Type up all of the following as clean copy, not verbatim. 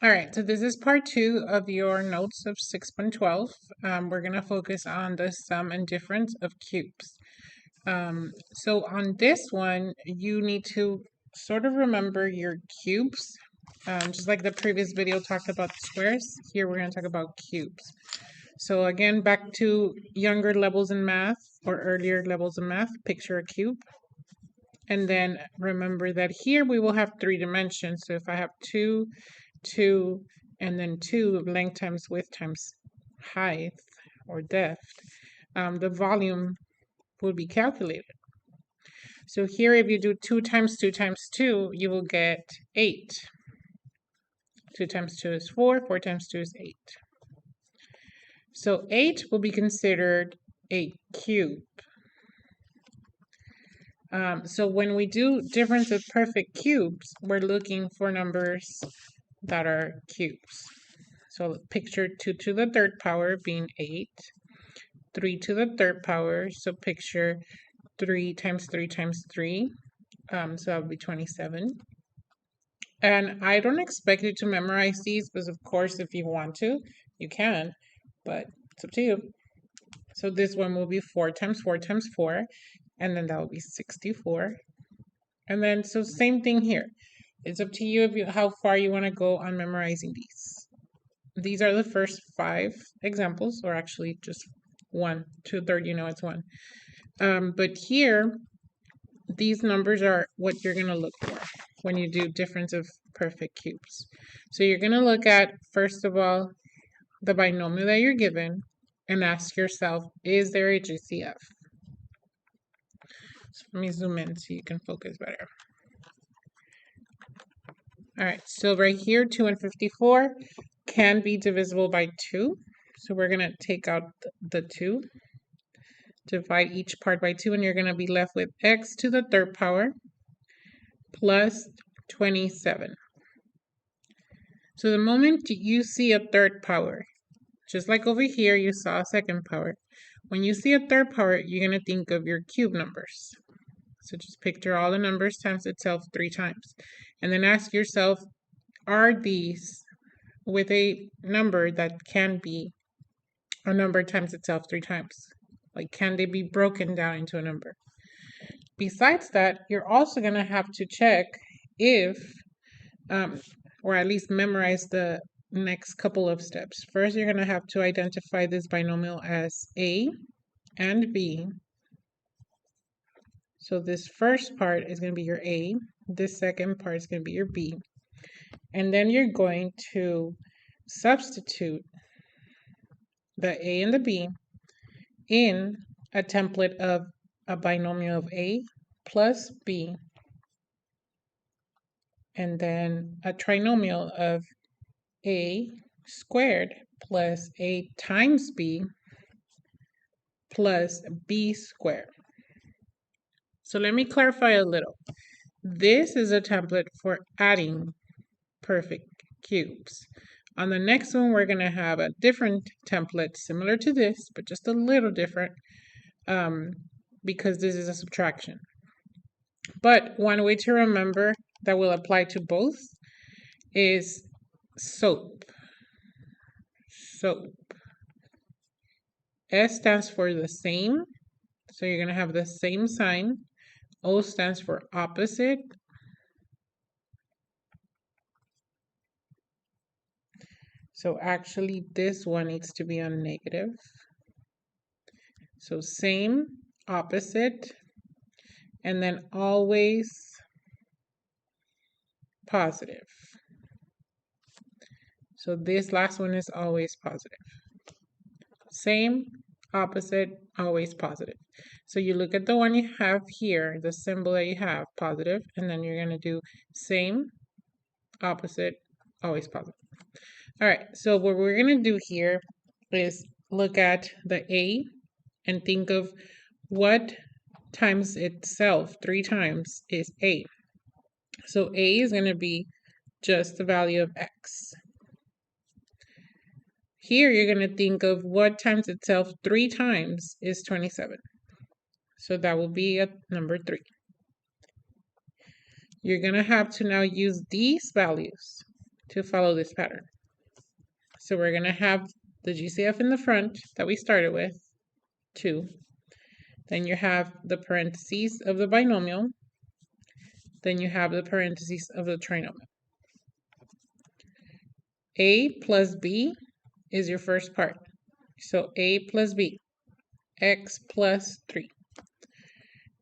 All right, so this is part 2 of your notes of 6.12. We're going to focus on the sum and difference of cubes. So on this one, you need to sort of remember your cubes. Just like the previous video talked about squares, here we're going to talk about cubes. So again, back to younger levels in math or earlier levels in math, picture a cube. And then remember that here we will have 3 dimensions. So if I have 2, 2, and then 2, length times width times height or depth, the volume will be calculated. So here, if you do 2 times 2 times 2, you will get 8. 2 times 2 is 4, 4 times 2 is 8. So 8 will be considered a cube. So when we do difference of perfect cubes, we're looking for numbers that are cubes. So picture 2 to the third power being 8, 3 to the third power, so picture 3 times 3 times 3, so that would be 27. And I don't expect you to memorize these, because of course if you want to, you can, but it's up to you. So this one will be 4 times 4 times 4, and then that will be 64. And then, so same thing here. It's up to you if how far you want to go on memorizing these. These are the first 5 examples, or actually just 1. 2/3, you know it's 1. But here, these numbers are what you're going to look for when you do difference of perfect cubes. So you're going to look at, first of all, the binomial that you're given and ask yourself, is there a GCF? So let me zoom in so you can focus better. All right, so right here, 2 and 54 can be divisible by 2. So we're going to take out the 2, divide each part by 2, and you're going to be left with x to the third power plus 27. So the moment you see a third power, just like over here you saw a second power, when you see a third power, you're going to think of your cube numbers. So just picture all the numbers times itself 3 times. And then ask yourself, are these with a number that can be a number times itself 3 times? Like, can they be broken down into a number? Besides that, you're also going to have to check if, or at least memorize the next couple of steps. First, you're going to have to identify this binomial as A and B. So this first part is going to be your A. This second part is going to be your B. And then you're going to substitute the A and the B in a template of a binomial of A plus B, and then a trinomial of A squared plus A times B plus B squared. So let me clarify a little. This is a template for adding perfect cubes. On the next one, we're going to have a different template similar to this, but just a little different, because this is a subtraction. But one way to remember that will apply to both is SOAP. SOAP. S stands for the same, so you're going to have the same sign. O stands for opposite. So actually this one needs to be on negative. So same, opposite, and then always positive. So this last one is always positive. Same, opposite, always positive. So you look at the one you have here, the symbol that you have, positive, and then you're going to do same, opposite, always positive. All right, so what we're going to do here is look at the A and think of what times itself 3 times is A. So A is going to be just the value of x. Here you're going to think of what times itself 3 times is 27. So that will be at number 3. You're going to have to now use these values to follow this pattern. So we're going to have the GCF in the front that we started with, 2. Then you have the parentheses of the binomial. Then you have the parentheses of the trinomial. A plus B is your first part. So A plus B, x plus 3.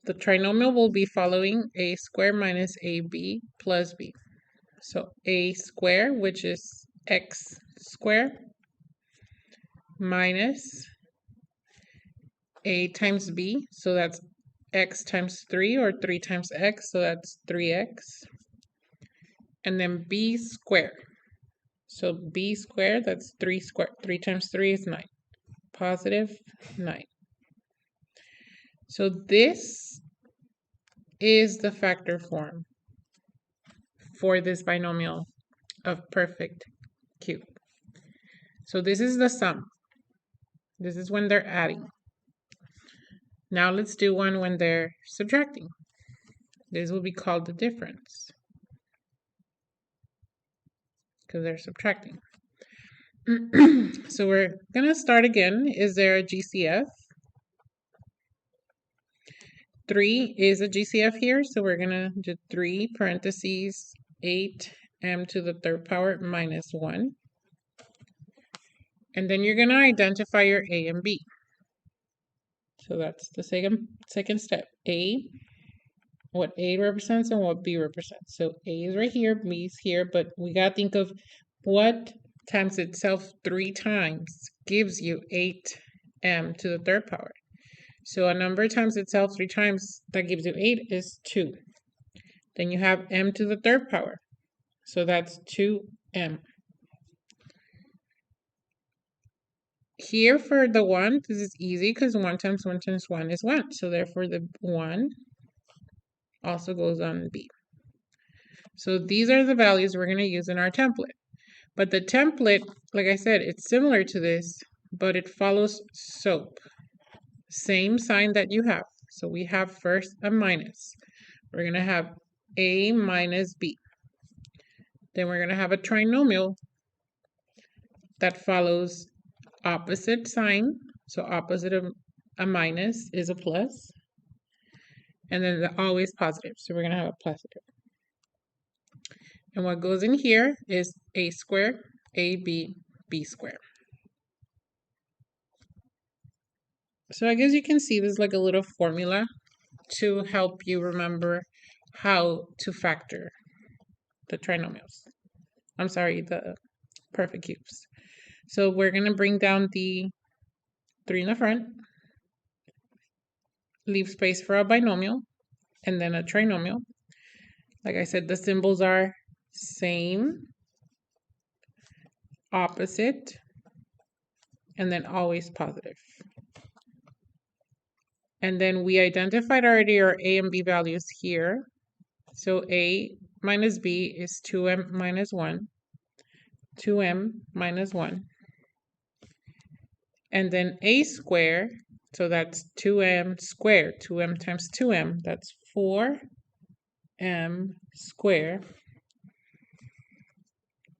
The trinomial will be following a square minus AB plus B. So a square, which is x squared, minus a times b, so that's x times 3, or 3 times x, so that's 3x. And then b squared. So b squared, that's 3 squared. 3 times 3 is 9. Positive 9. So this is the factor form for this binomial of perfect cube. So this is the sum. This is when they're adding. Now let's do one when they're subtracting. This will be called the difference, because they're subtracting. So we're going to start again. Is there a GCF? 3 is a GCF here, so we're going to do 3 parentheses 8m to the third power minus 1. And then you're going to identify your a and b. So that's the second step. A, what A represents and what B represents. So A is right here, B is here, but we got to think of what times itself 3 times gives you 8m to the third power. So a number times itself 3 times that gives you 8 is 2. Then you have m to the third power. So that's 2m. Here for the 1, this is easy because 1 times 1 times 1 is 1. So therefore the 1 also goes on B. So these are the values we're going to use in our template. But the template, like I said, it's similar to this, but it follows SOAP. Same sign that you have. So we have first a minus. We're going to have A minus B. Then we're going to have a trinomial that follows opposite sign. So opposite of a minus is a plus. And then the always positive. So we're going to have a positive. And what goes in here is a squared, AB, B squared. So I guess you can see there's like a little formula to help you remember how to factor the trinomials. I'm sorry, the perfect cubes. So we're going to bring down the 3 in the front, leave space for a binomial, and then a trinomial. Like I said, the symbols are same, opposite, and then always positive. And then we identified already our a and b values here. So a minus b is 2m minus 1, 2m minus 1. And then a squared, so that's 2m squared, 2m times 2m, that's 4m squared,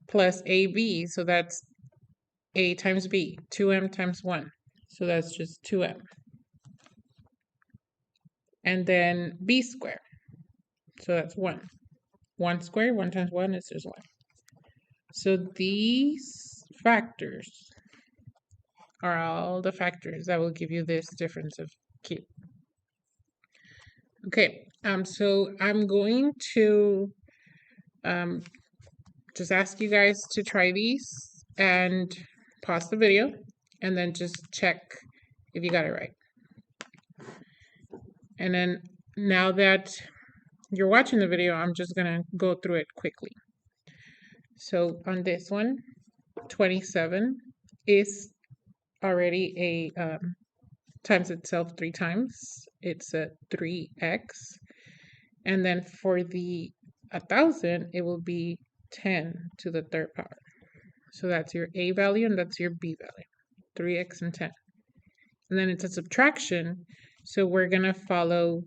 plus ab, so that's a times b, 2m times 1, so that's just 2m. And then b squared, so that's 1. 1 squared, 1 times 1 is just 1. So these factors are all the factors that will give you this difference of cube. Okay, so I'm going to just ask you guys to try these and pause the video and then just check if you got it right. And then now that you're watching the video, I'm just gonna go through it quickly. So on this one, 27 is already a times itself 3 times. It's a 3x. And then for the 1,000, it will be 10 to the third power. So that's your a value and that's your b value, 3x and 10. And then it's a subtraction. So we're going to follow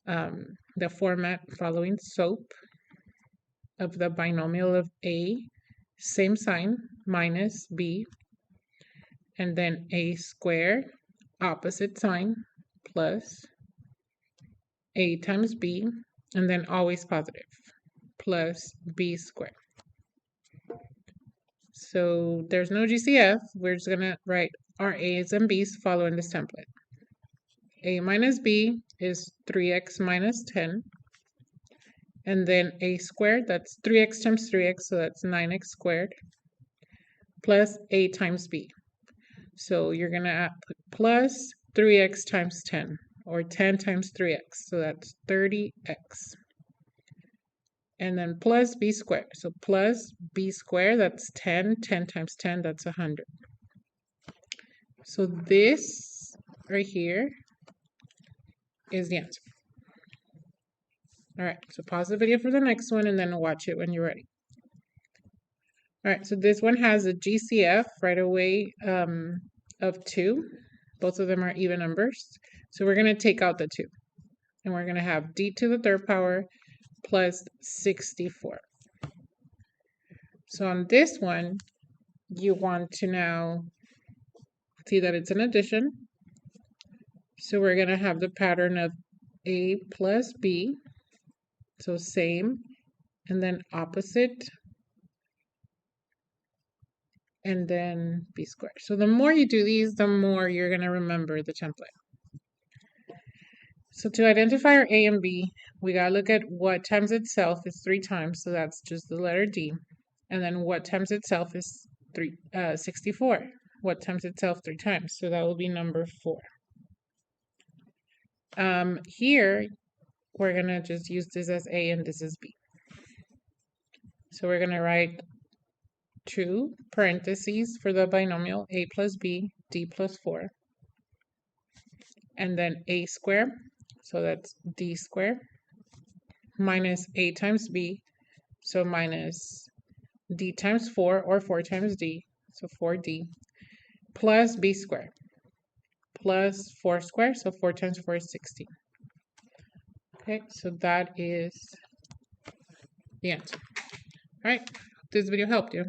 the format following SOAP of the binomial of a same sign, minus b, and then a squared, opposite sign, plus a times b, and then always positive, plus b squared. So there's no GCF. We're just going to write our a's and b's following this template. A minus b is 3x minus 10. And then a squared, that's 3x times 3x, so that's 9x squared, plus a times b. So you're going to put plus 3x times 10, or 10 times 3x, so that's 30x. And then plus b squared, so plus b squared, that's 10, 10 times 10, that's 100. So this right here is the answer. All right, so pause the video for the next one and then watch it when you're ready. All right, so this one has a GCF right away of 2. Both of them are even numbers. So we're going to take out the 2. And we're going to have d to the third power plus 64. So on this one, you want to now see that it's an addition. So we're going to have the pattern of a plus b. So same, and then opposite, and then b squared. So the more you do these, the more you're going to remember the template. So to identify our a and b, we got to look at what times itself is 3 times, so that's just the letter d. And then what times itself is 64. What times itself 3 times, so that will be number 4. Here, we're going to just use this as a and this is b. So we're going to write 2 parentheses for the binomial a plus b, d plus 4. And then a squared, so that's d squared, minus a times b, so minus d times 4, or 4 times d, so 4d, plus b squared, plus 4 squared, so 4 times 4 is 16. Okay, so that is the answer. All right, this video helped you.